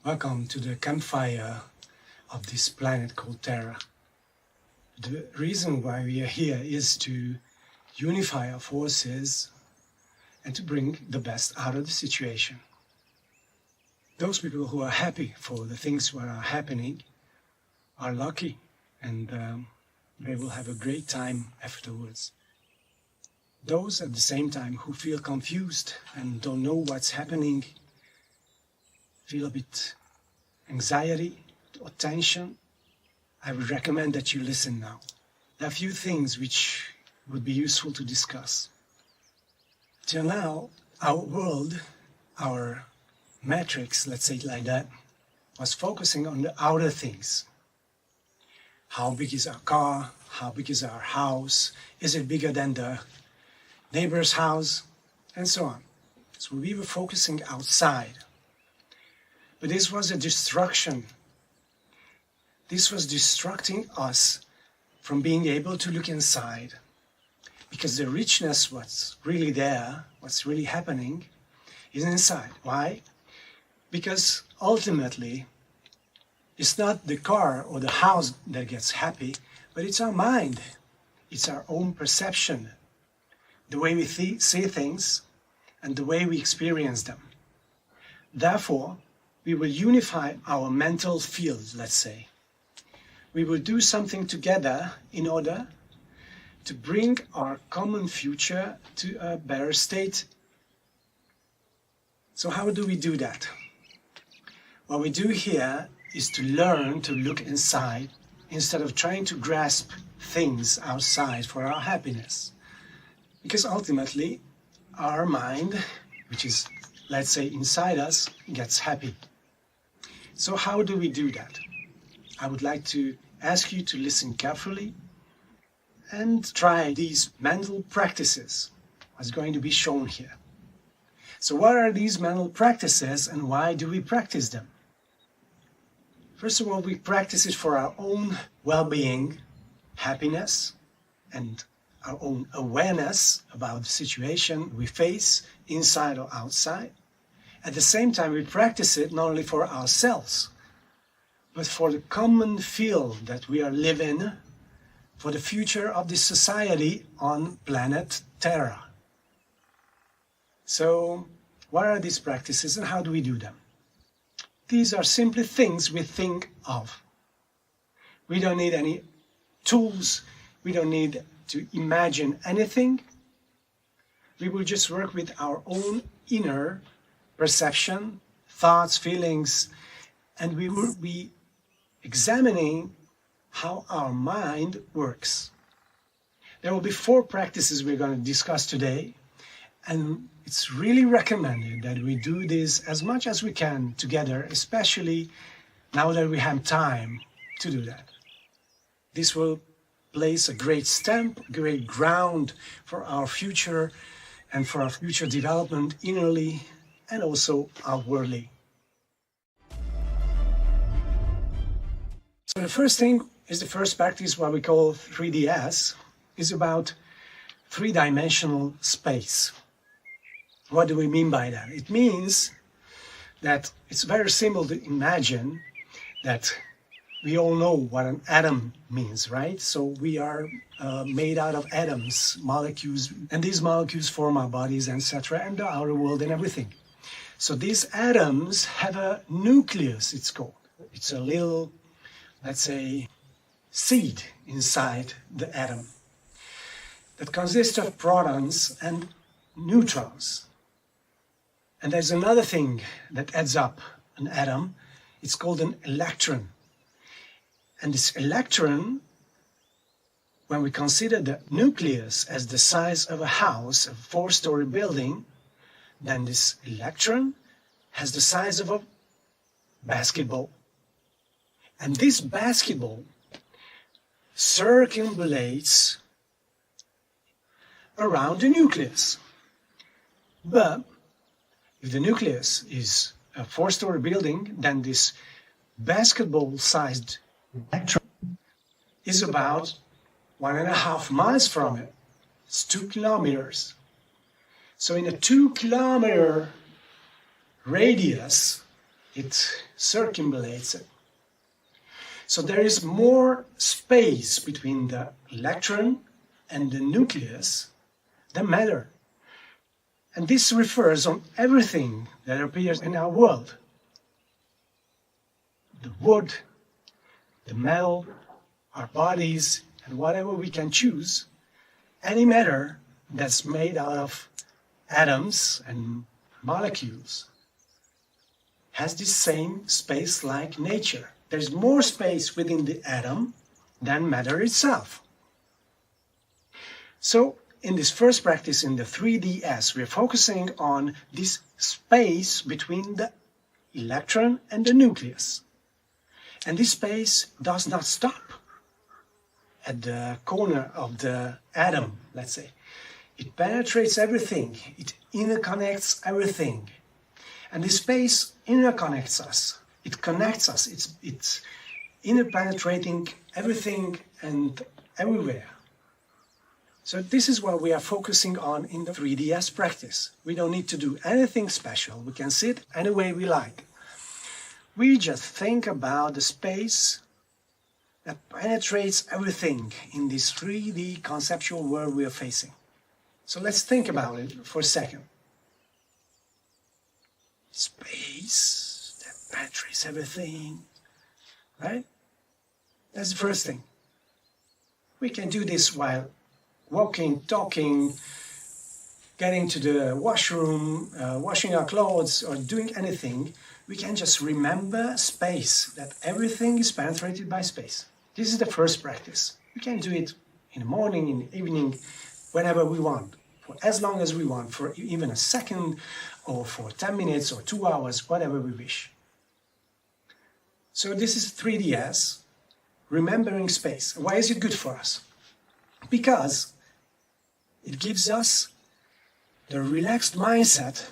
Welcome to the campfire of this planet called Terra. The reason why we are here is to unify our forces and to bring the best out of the situation. Those people who are happy for the things that are happening are lucky, and they will have a great time afterwards. Those at the same time who feel confused and don't know what's happening, feel a bit anxiety or tension, I would recommend that you listen now. There are a few things which would be useful to discuss. Till now, our world, our matrix, let's say it like that, was focusing on the outer things. How big is our car? How big is our house? Is it bigger than the neighbor's house? And so on. So we were focusing outside. But this was a distraction. This was distracting us from being able to look inside. Because the richness, what's really there, what's really happening, is inside. Why? Because ultimately, it's not the car or the house that gets happy, but it's our mind. It's our own perception, the way we see things, and the way we experience them. Therefore, we will unify our mental field, let's say. We will do something together in order to bring our common future to a better state. So how do we do that? What we do here is to learn to look inside instead of trying to grasp things outside for our happiness. Because ultimately, our mind, which is, let's say, inside us, gets happy. So how do we do that? I would like to ask you to listen carefully and try these mental practices, as going to be shown here. So what are these mental practices and why do we practice them? First of all, we practice it for our own well-being, happiness, and our own awareness about the situation we face, inside or outside. At the same time, we practice it not only for ourselves, but for the common field that we are living, for the future of this society on planet Terra. So, what are these practices and how do we do them? These are simply things we think of. We don't need any tools, we don't need to imagine anything. We will just work with our own inner perception, thoughts, feelings, and we will be examining how our mind works. There will be 4 practices we're going to discuss today, and it's really recommended that we do this as much as we can together, especially now that we have time to do that. This will place a great stamp, a great ground for our future and for our future development innerly and also outwardly. So the first thing is the first practice, what we call 3DS, is about 3-dimensional space. What do we mean by that? It means that it's very simple to imagine that we all know what an atom means, right? So we are made out of atoms, molecules, and these molecules form our bodies, etc., and the outer world and everything. So these atoms have a nucleus, it's called. It's a little, let's say, seed inside the atom that consists of protons and neutrons. And there's another thing that adds up an atom. It's called an electron. And this electron, when we consider the nucleus as the size of a house, a 4-story building, then this electron has the size of a basketball. And this basketball circumambulates around the nucleus. But if the nucleus is a 4-story building, then this basketball-sized electron is about 1.5 miles from it. It's 2 kilometers. So in a 2-kilometer radius, it circumambulates it. So there is more space between the electron and the nucleus than matter. And this refers on everything that appears in our world. The wood, the metal, our bodies, and whatever we can choose, any matter that's made out of atoms and molecules has this same space-like nature. There's more space within the atom than matter itself. So in this first practice in the 3DS, we're focusing on this space between the electron and the nucleus. And this space does not stop at the corner of the atom, let's say. It penetrates everything. It interconnects everything. And this space interconnects us. It connects us. It's interpenetrating everything and everywhere. So this is what we are focusing on in the 3DS practice. We don't need to do anything special. We can sit any way we like. We just think about the space that penetrates everything in this 3D conceptual world we are facing. So let's think about it for a second. Space that penetrates everything, right? That's the first thing. We can do this while walking, talking, getting to the washroom, washing our clothes, or doing anything. We can just remember space, that everything is penetrated by space. This is the first practice. We can do it in the morning, in the evening, whenever we want, for as long as we want, for even a second, or for 10 minutes, or 2 hours, whatever we wish. So this is 3DS, remembering space. Why is it good for us? Because it gives us the relaxed mindset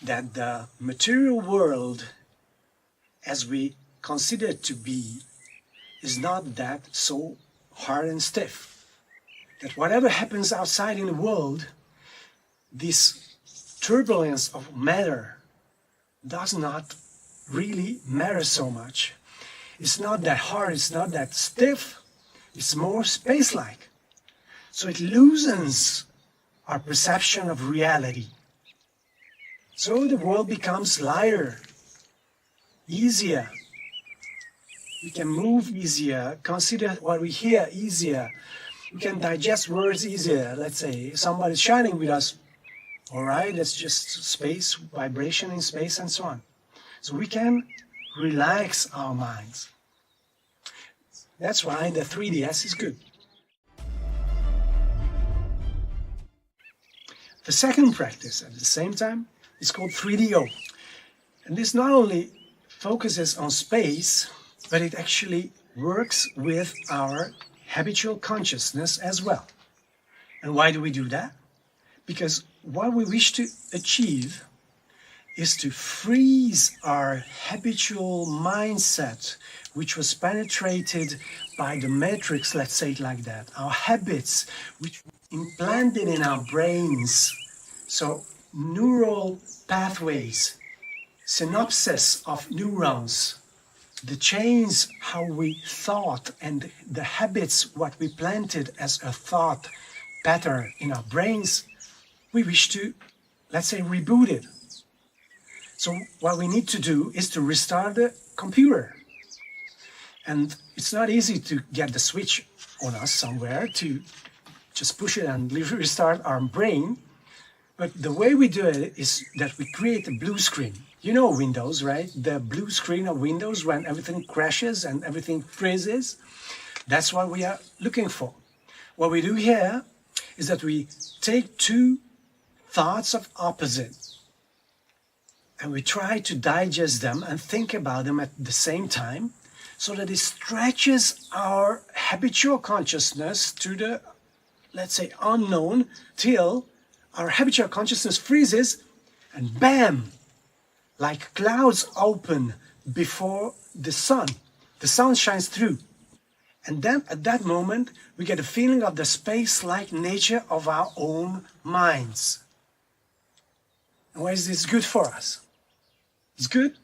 that the material world, as we consider it to be, is not that so hard and stiff. That whatever happens outside in the world, this turbulence of matter does not really matter so much. It's not that hard, it's not that stiff, it's more space-like. So it loosens our perception of reality. So the world becomes lighter, easier. We can move easier, consider what we hear easier. We can digest words easier. Let's say somebody's shining with us. All right, that's just space, vibration in space and so on. So we can relax our minds. That's why the 3DS is good. The second practice at the same time is called 3DO. And this not only focuses on space, but it actually works with our habitual consciousness as well. And why do we do that? Because what we wish to achieve is to freeze our habitual mindset, which was penetrated by the matrix, let's say it like that, our habits, which implanted in our brains. So neural pathways, synapses of neurons, the chains how we thought and the habits what we planted as a thought pattern in our brains, we wish to, let's say, reboot it. So what we need to do is to restart the computer. And it's not easy to get the switch on us somewhere to just push it and restart our brain. But the way we do it is that we create a blue screen. You know Windows, right? The blue screen of Windows when everything crashes and everything freezes. That's what we are looking for. What we do here is that we take two thoughts of opposite and we try to digest them and think about them at the same time so that it stretches our habitual consciousness to the, let's say, unknown till our habitual consciousness freezes and bam, like clouds open before the sun shines through. And then at that moment, we get a feeling of the space-like nature of our own minds. And why is this good for us? It's good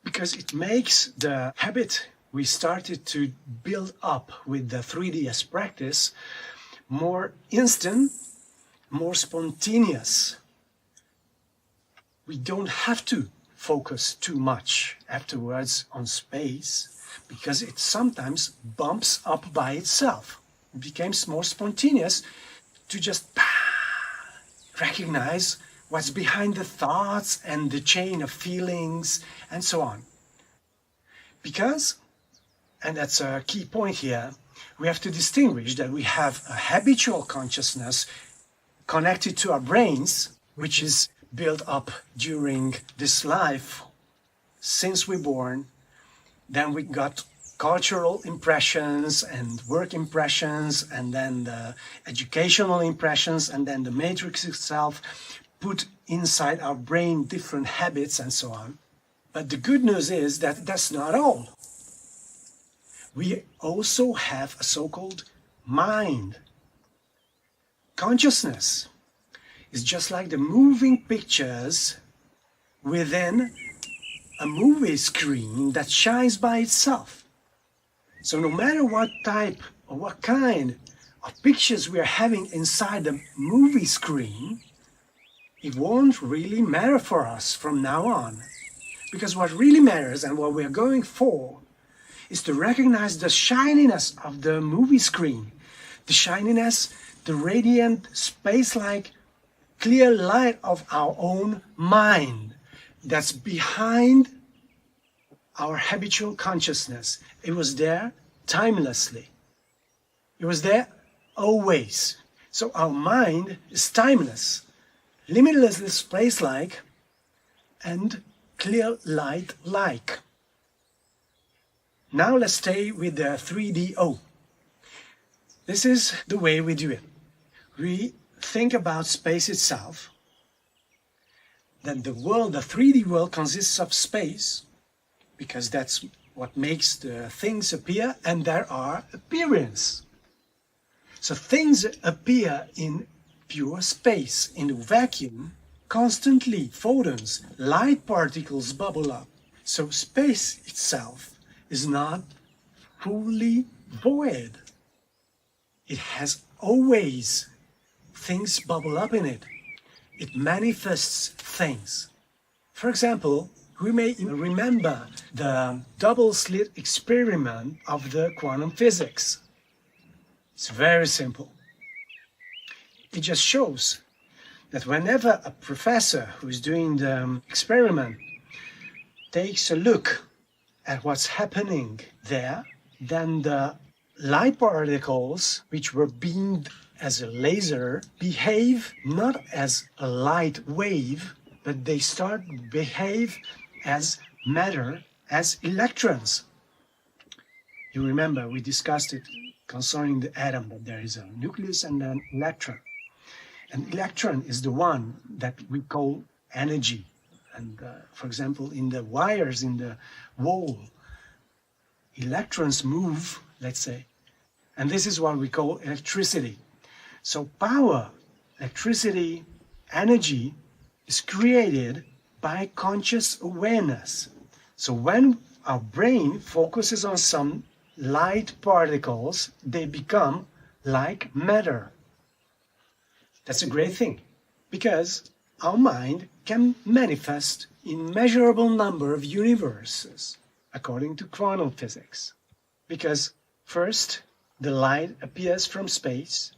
because it makes the habit we started to build up with the 3DS practice more instant, more spontaneous. We don't have to focus too much afterwards on space because it sometimes bumps up by itself. It becomes more spontaneous to just recognize what's behind the thoughts and the chain of feelings and so on. Because, and that's a key point here, we have to distinguish that we have a habitual consciousness connected to our brains, which is built up during this life since we're born. Then we got cultural impressions and work impressions, and then the educational impressions, and then the matrix itself put inside our brain different habits and so on. But the good news is that that's not all. We also have a so-called mind. Consciousness is just like the moving pictures within a movie screen that shines by itself. So no matter what type or what kind of pictures we are having inside the movie screen, it won't really matter for us from now on. Because what really matters and what we are going for is to recognize the shininess of the movie screen, the shininess, the radiant, space-like, clear light of our own mind that's behind our habitual consciousness. It was there timelessly. It was there always. So our mind is timeless, limitlessly space-like, and clear light-like. Now let's stay with the 3DO. This is the way we do it. We think about space itself, that the world, the 3D world, consists of space, because that's what makes the things appear, and there are appearances. So things appear in pure space, in the vacuum, constantly photons, light particles bubble up. So space itself is not fully void. It has always things bubble up in it. It manifests things. For example, we may remember the double-slit experiment of the quantum physics. It's very simple. It just shows that whenever a professor who is doing the experiment takes a look at what's happening there, then the light particles, which were beamed as a laser, behave not as a light wave, but they start to behave as matter, as electrons. You remember we discussed it concerning the atom, that there is a nucleus and an electron. An electron is the one that we call energy. And for example, in the wires in the wall, electrons move, let's say, and this is what we call electricity. So power, electricity, energy is created by conscious awareness. So when our brain focuses on some light particles, they become like matter. That's a great thing, because our mind can manifest immeasurable number of universes, according to quantum physics. Because first, the light appears from space,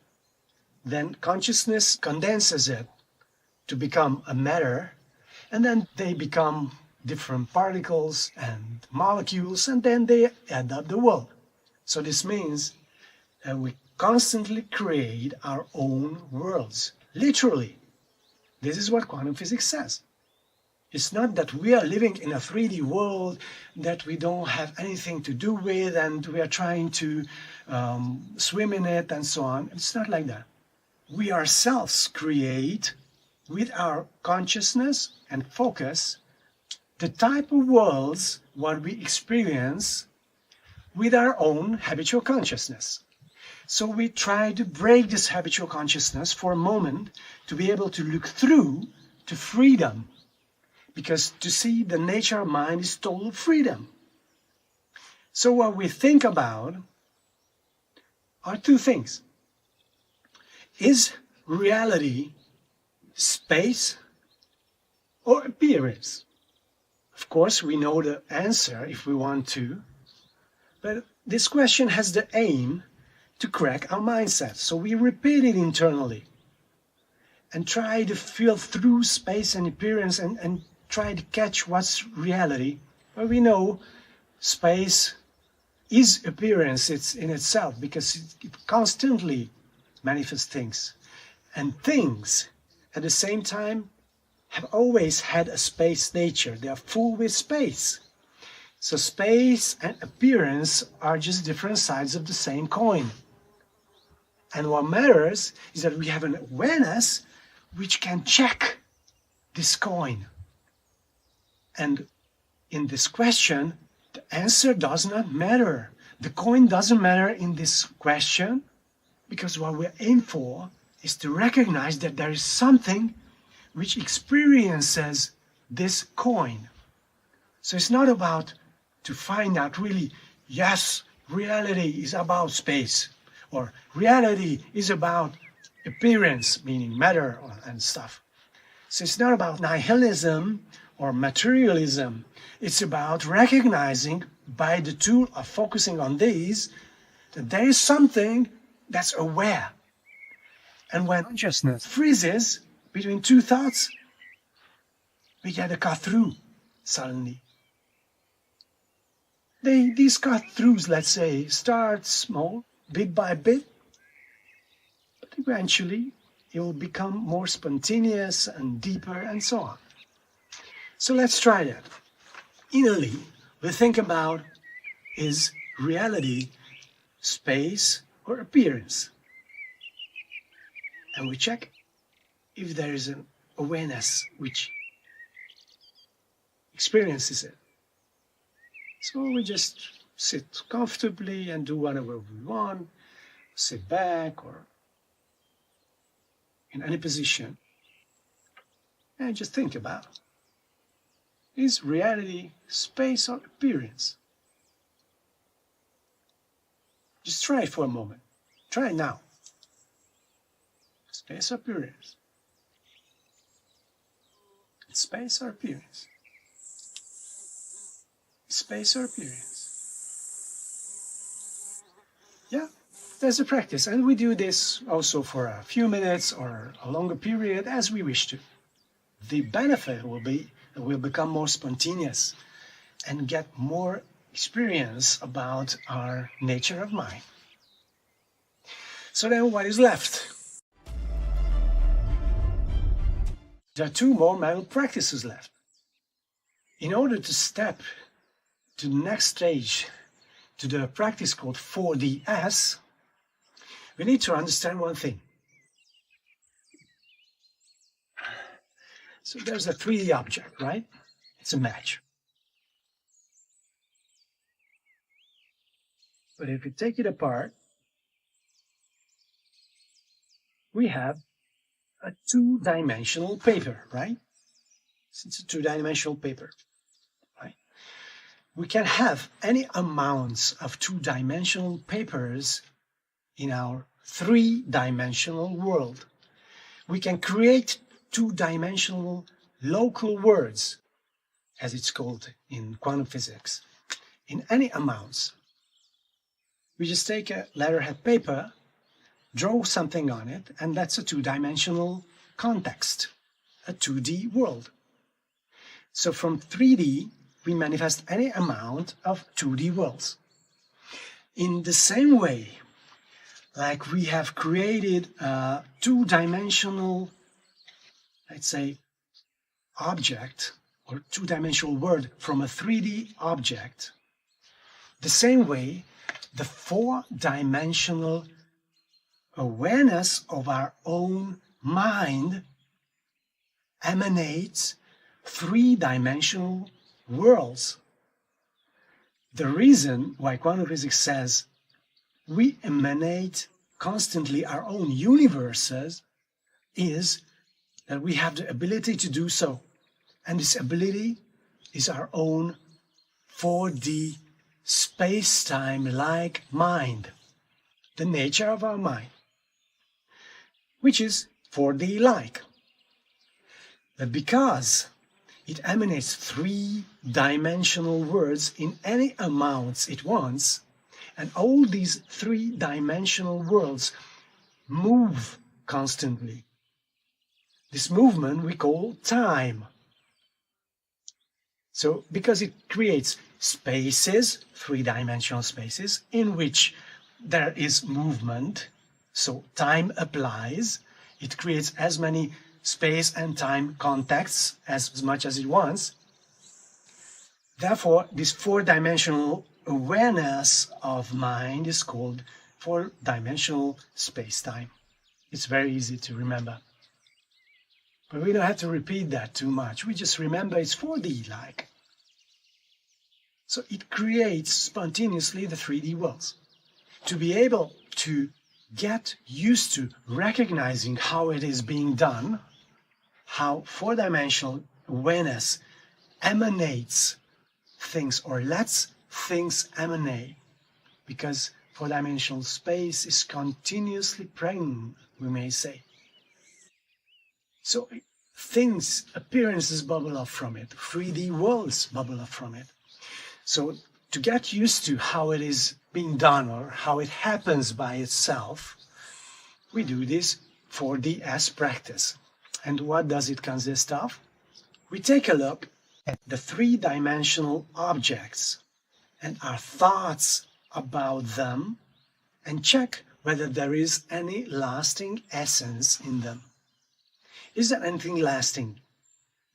then consciousness condenses it to become a matter, and then they become different particles and molecules, and then they add up the world. So this means that we constantly create our own worlds, literally. This is what quantum physics says. It's not that we are living in a 3D world that we don't have anything to do with and we are trying to swim in it and so on. It's not like that. We ourselves create, with our consciousness and focus, the type of worlds what we experience with our own habitual consciousness. So we try to break this habitual consciousness for a moment to be able to look through to freedom. Because to see the nature of mind is total freedom. So what we think about are two things. Is reality space or appearance? Of course, we know the answer if we want to, but this question has the aim to crack our mindset. So we repeat it internally and try to feel through space and appearance and try to catch what's reality. But we know space is appearance, it's in itself, because it constantly manifests things. And things, at the same time, have always had a space nature. They are full with space. So space and appearance are just different sides of the same coin. And what matters is that we have an awareness which can check this coin. And in this question, the answer does not matter. The coin doesn't matter in this question, because what we aim for is to recognize that there is something which experiences this coin. So it's not about to find out really, yes, reality is about space, or reality is about appearance, meaning matter and stuff. So it's not about nihilism or materialism. It's about recognizing, by the tool of focusing on these, that there is something that's aware. And when consciousness freezes between two thoughts, we get a cut-through suddenly. These cut-throughs, let's say, start small, bit by bit, but eventually it will become more spontaneous and deeper and so on. So let's try that. Innerly, we think about, is reality space or appearance? And we check if there is an awareness which experiences it. So we just sit comfortably and do whatever we want, sit back or in any position, and just think about, is reality space or appearance? Just try it for a moment. Try it now. Space or appearance? Space or appearance? Space or appearance? Yeah, there's a practice, and we do this also for a few minutes or a longer period as we wish to. The benefit will be that we'll become more spontaneous and get more experience about our nature of mind. So then what is left? There are two more mental practices left. In order to step to the next stage, to the practice called 4DS, we need to understand one thing. So there's a 3D object, right? It's a match. But if we take it apart, we have a two-dimensional paper, right? It's a two-dimensional paper, right? We can have any amounts of two-dimensional papers in our three-dimensional world. We can create two-dimensional local words, as it's called in quantum physics, in any amounts. We just take a letterhead paper, draw something on it, and that's a two-dimensional context, a 2D world. So from 3D, we manifest any amount of 2D worlds. In the same way, like we have created a two-dimensional, let's say, object or two-dimensional word from a 3D object, the same way, the four-dimensional awareness of our own mind emanates three-dimensional worlds. The reason why quantum physics says we emanate constantly our own universes is that we have the ability to do so. And this ability is our own 4D space-time-like mind, the nature of our mind, which is 4D-like. But because it emanates three-dimensional words in any amounts it wants, and all these three-dimensional worlds move constantly. This movement we call time. So, because it creates spaces, three-dimensional spaces, in which there is movement, so time applies, it creates as many space and time contacts as much as it wants. Therefore, this four-dimensional awareness of mind is called four-dimensional space-time. It's very easy to remember. But we don't have to repeat that too much. We just remember it's 4D-like. So it creates spontaneously the 3D worlds. To be able to get used to recognizing how it is being done, how four-dimensional awareness emanates things or lets things emanate, because four-dimensional space is continuously pregnant, we may say. So things, appearances bubble up from it, 3D worlds bubble up from it. So to get used to how it is being done or how it happens by itself, we do this 4DS practice. And what does it consist of? We take a look at the three-dimensional objects and our thoughts about them and check whether there is any lasting essence in them. Is there anything lasting?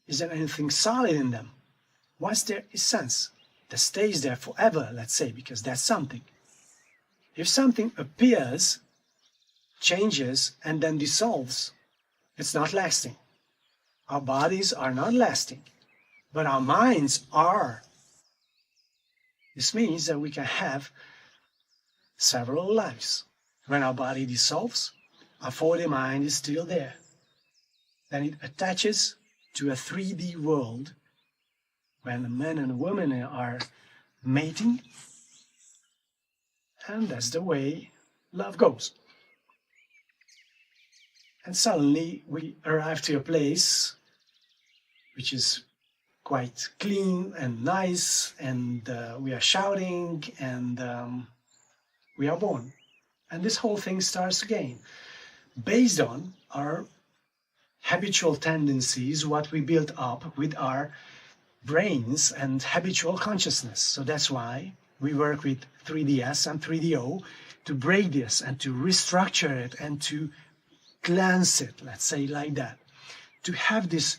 Is there anything solid in them? What's their essence that stays there forever, let's say, because that's something? If something appears, changes, and then dissolves, it's not lasting. Our bodies are not lasting, but our minds are. This means that we can have several lives. When our body dissolves, our 4D mind is still there. Then it attaches to a 3D world when a man and a woman are mating, and that's the way love goes. And suddenly we arrive to a place which is quite clean and nice, and we are shouting, and we are born. And this whole thing starts again, based on our habitual tendencies, what we built up with our brains and habitual consciousness. So that's why we work with 3DS and 3DO to break this and to restructure it and to cleanse it, let's say like that. To have this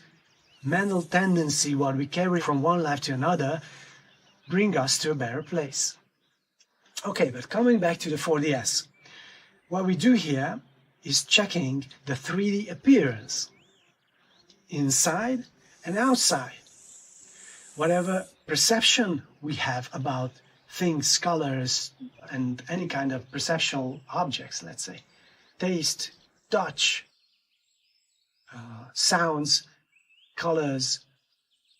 mental tendency, what we carry from one life to another, bring us to a better place. Okay, but coming back to the 4DS, what we do here is checking the 3D appearance, inside and outside. Whatever perception we have about things, colors, and any kind of perceptual objects, let's say, taste, touch, sounds, colors,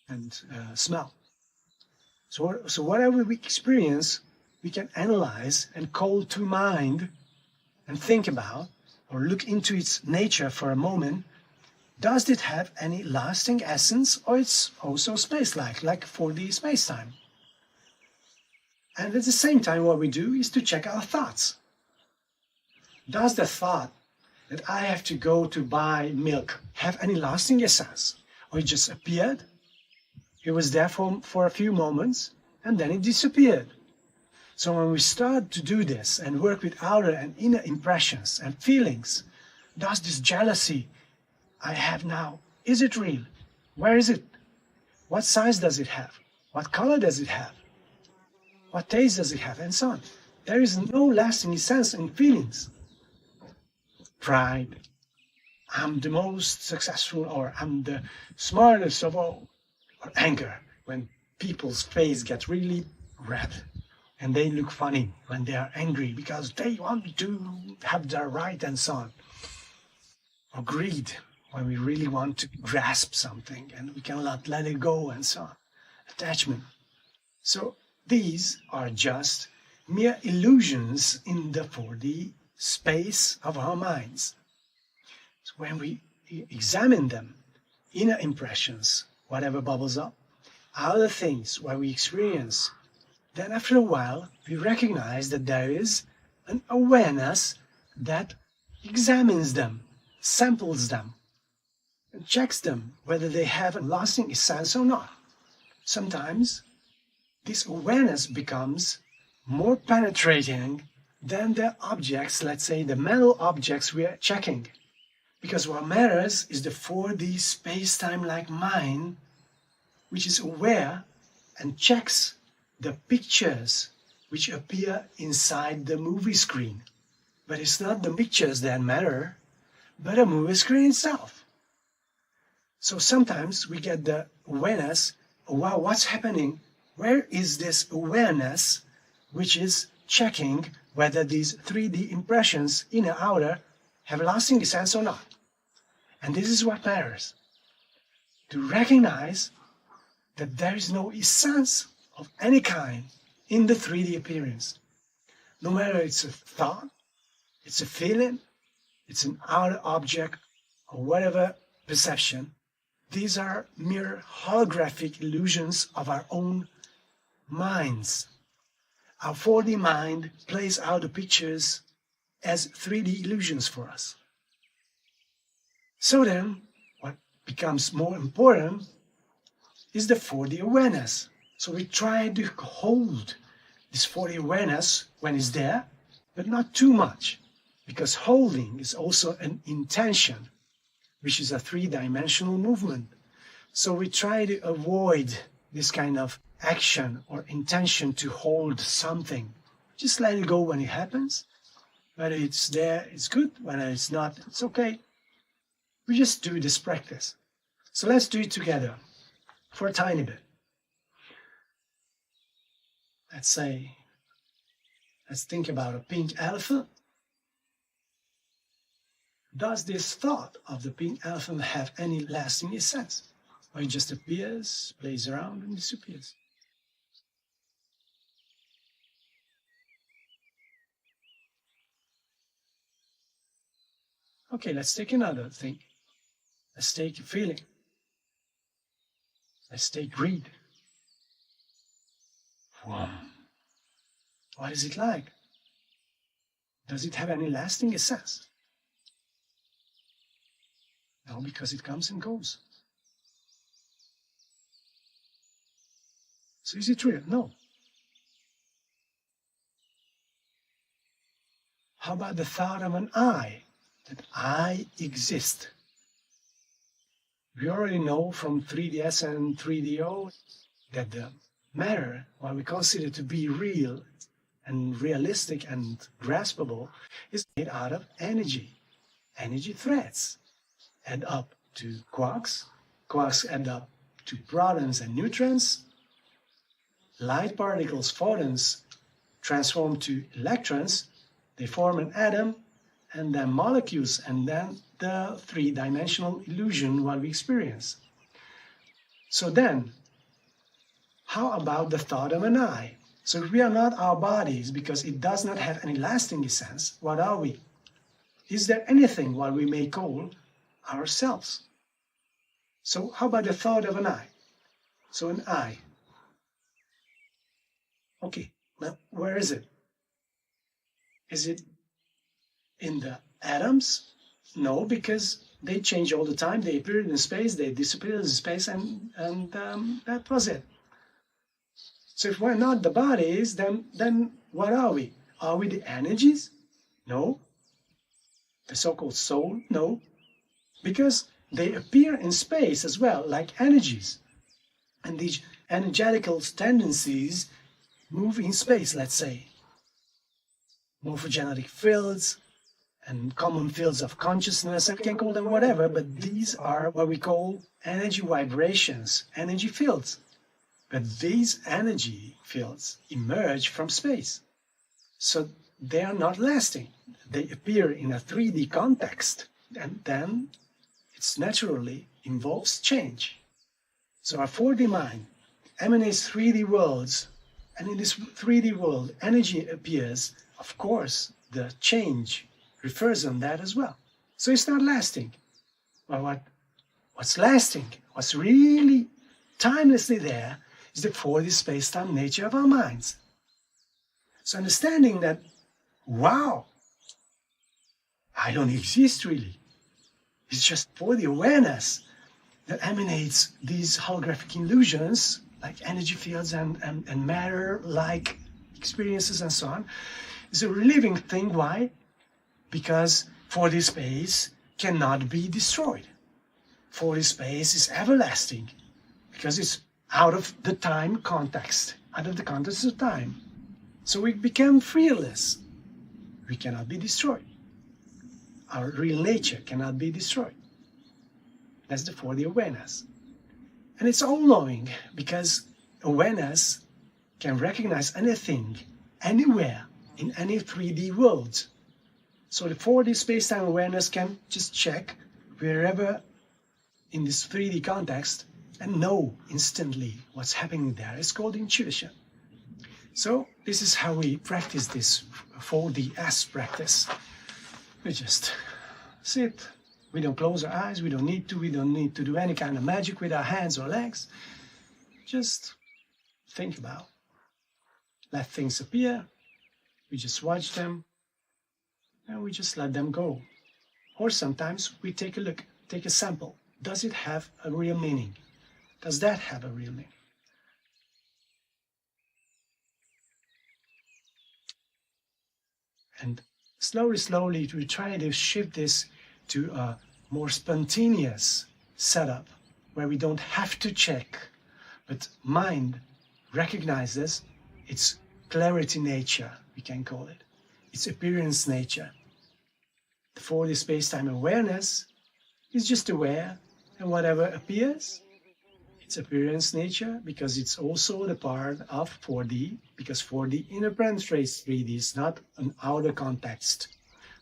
and smell. So whatever we experience, we can analyze and call to mind and think about or look into its nature for a moment. Does it have any lasting essence, or it's also space-like, like 4D space-time? And at the same time, what we do is to check our thoughts. Does the thought that I have to go to buy milk have any lasting essence? Or it just appeared? It was there for a few moments, and then it disappeared. So when we start to do this and work with outer and inner impressions and feelings, does this jealousy I have now, is it real? Where is it? What size does it have? What color does it have? What taste does it have? And so on. There is no lasting sense in feelings. Pride. I'm the most successful, or I'm the smartest of all. Or anger, when people's face gets really red and they look funny when they are angry because they want to have their right and so on. Or greed. when we really want to grasp something and we cannot let it go and so on. Attachment. So these are just mere illusions in the 4D space of our minds. So when we examine them, inner impressions, whatever bubbles up, other things, what we experience, then after a while we recognize that there is an awareness that examines them, samples them, and checks them whether they have a lasting essence or not. Sometimes this awareness becomes more penetrating than the objects, let's say the mental objects we are checking. Because what matters is the 4D space-time-like mind, which is aware and checks the pictures which appear inside the movie screen. But it's not the pictures that matter, but the movie screen itself. So sometimes we get the awareness, wow, what's happening? Where is this awareness which is checking whether these 3D impressions, inner, outer, have lasting essence or not? And this is what matters. To recognize that there is no essence of any kind in the 3D appearance. No matter it's a thought, it's a feeling, it's an outer object, or whatever perception, these are mere holographic illusions of our own minds. Our 4D mind plays out the pictures as 3D illusions for us. So then, what becomes more important is the 4D awareness. So we try to hold this 4D awareness when it's there, but not too much, because holding is also an intention, which is a 3-dimensional movement. So we try to avoid this kind of action or intention to hold something. Just let it go when it happens. Whether it's there, it's good. Whether it's not, it's okay. We just do this practice. So let's do it together for a tiny bit. Let's think about a pink elephant. Does this thought of the pink elephant have any lasting essence? Or it just appears, plays around, and disappears? Okay, let's take another thing. Let's take a feeling. Let's take greed. What is it like? Does it have any lasting essence? No, because it comes and goes. So is it real? No. How about the thought of an I? That I exist. We already know from 3DS and 3DO that the matter, what we consider to be real and realistic and graspable, is made out of energy. Energy threads add up to quarks. Quarks add up to protons and neutrons. Light particles, photons, transform to electrons. They form an atom, and then molecules, and then the 3-dimensional illusion what we experience. So then, how about the thought of an I? So if we are not our bodies because it does not have any lasting essence, what are we? Is there anything what we may call ourselves? So how about the thought of an I? So an I. Okay, now where is it? Is it in the atoms? No, because they change all the time. They appear in space, they disappear in space, and that was it. So if we're not the bodies, then what are we? Are we the energies? No. The so-called soul? No. Because they appear in space as well, like energies. And these energetical tendencies move in space, let's say. Morphogenetic fields and common fields of consciousness, and we can call them whatever, but these are what we call energy vibrations, energy fields. But these energy fields emerge from space. So they are not lasting. They appear in a 3D context, and then it naturally involves change. So our 4D mind emanates 3D worlds, and in this 3D world, energy appears. Of course, the change refers on that as well. So it's not lasting. But what's lasting, what's really timelessly there, is the 4D space-time nature of our minds. So understanding that, wow, I don't exist really. It's just 4D awareness that emanates these holographic illusions, like energy fields and matter-like experiences and so on, is a relieving thing. Why? Because 4D space cannot be destroyed. 4D space is everlasting because it's out of the time context, out of the context of time. So we become fearless. We cannot be destroyed. Our real nature cannot be destroyed. That's the 4D awareness. And it's all-knowing because awareness can recognize anything, anywhere, in any 3D world. So the 4D space-time awareness can just check wherever in this 3D context and know instantly what's happening there. It's called intuition. So this is how we practice this 4DS practice. We just sit. We don't close our eyes. We don't need to do any kind of magic with our hands or legs. Just think about. Let things appear. We just watch them. And we just let them go. Or sometimes we take a look, take a sample. Does it have a real meaning? Does that have a real meaning? And slowly, we try to shift this to a more spontaneous setup where we don't have to check, but mind recognizes its clarity nature, we can call it, its appearance nature. The 4D space-time awareness is just aware, and whatever appears, its appearance nature, because it's also the part of 4D, because 4D interpenetrates 3D, it's not an outer context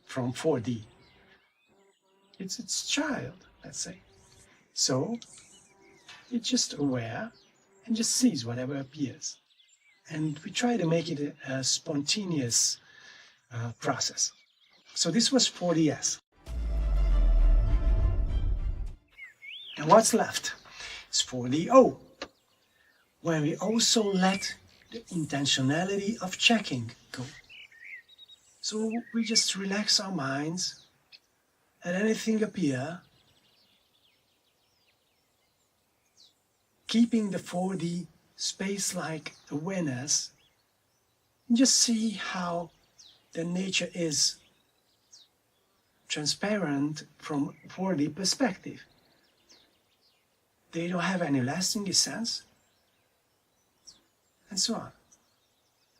from 4D. It's its child, let's say. So, it's just aware and just sees whatever appears. And we try to make it a spontaneous process. So this was 4DS. And what's left? It's 4DO, where we also let the intentionality of checking go. So we just relax our minds, let anything appear, keeping the 4D space-like awareness, and just see how the nature is transparent from 4D perspective. They don't have any lasting essence, and so on.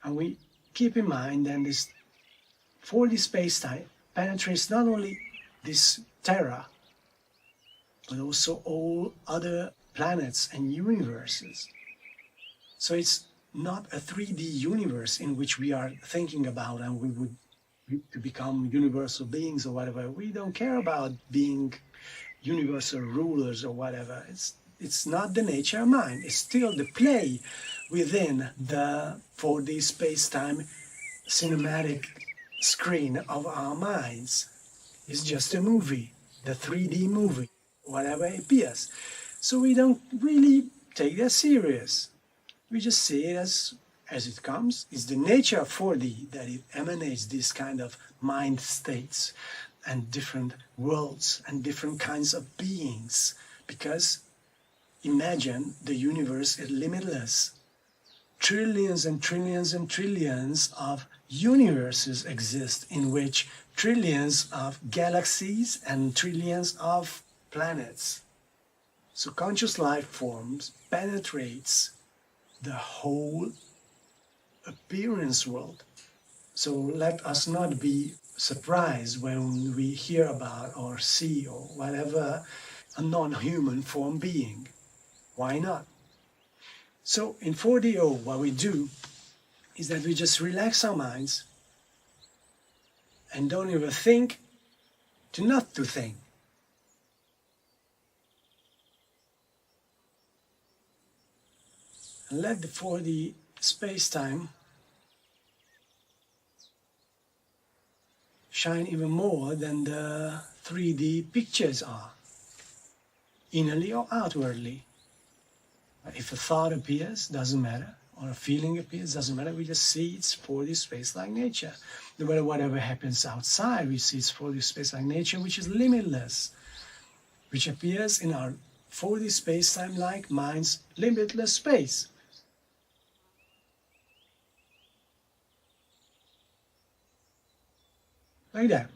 And we keep in mind that this 4D space-time penetrates not only this Terra, but also all other planets and universes. So it's not a 3D universe in which we are thinking about and we would to become universal beings or whatever. We don't care about being universal rulers or whatever. It's not the nature of mind. It's still the play within the 4D space-time cinematic screen of our minds. It's just a movie, the 3D movie, whatever appears. So we don't really take that serious. We just see it as it comes. It's the nature of 4D that it emanates this kind of mind states and different worlds and different kinds of beings. Because imagine the universe is limitless. Trillions and trillions and trillions of universes exist in which trillions of galaxies and trillions of planets. So conscious life forms penetrates the whole appearance world. So let us not be surprised when we hear about or see or whatever a non-human form being. Why not? So in 4DO, what we do is that we just relax our minds and don't even think to not to think. and let the 4D space-time shine even more than the 3D pictures are, innerly or outwardly. If a thought appears, doesn't matter, or a feeling appears, doesn't matter, we just see its 4D space-like nature. No matter whatever happens outside, we see its 4D space-like nature, which is limitless, which appears in our 4D space-time-like mind's limitless space. Like that.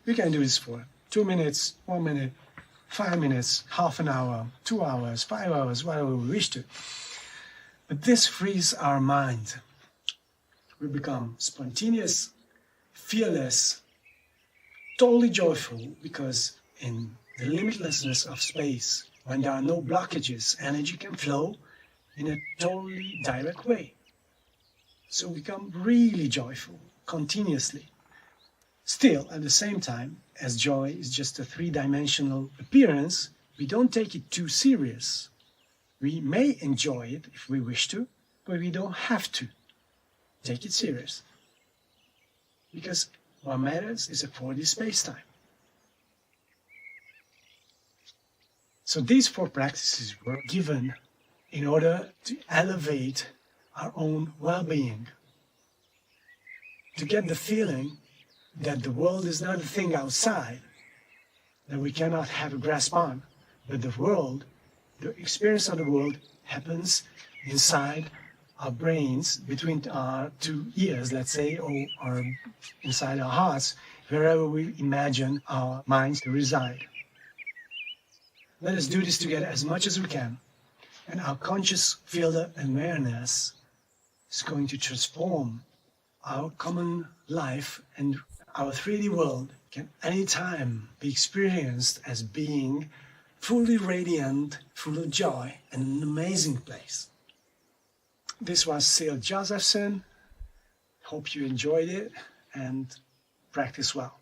We can do this for 2 minutes, 1 minute, 5 minutes, half an hour, 2 hours, 5 hours, whatever we wish to. But this frees our mind. We become spontaneous, fearless, totally joyful, because in the limitlessness of space, when there are no blockages, energy can flow in a totally direct way. So we become really joyful, continuously. Still, at the same time, as joy is just a three-dimensional appearance, we don't take it too serious. We may enjoy it if we wish to, but we don't have to take it serious. Because what matters is a 4D space-time. So these 4 practices were given in order to elevate our own well-being, to get the feeling that the world is not a thing outside that we cannot have a grasp on, but the world, the experience of the world, happens inside our brains, between our 2 ears, let's say, or inside our hearts, wherever we imagine our minds to reside. Let us do this together as much as we can, and our conscious field of awareness is going to transform our common life, and our 3D world can anytime be experienced as being fully radiant, full of joy, and an amazing place. This was Sil Josephson. Hope you enjoyed it and practice well.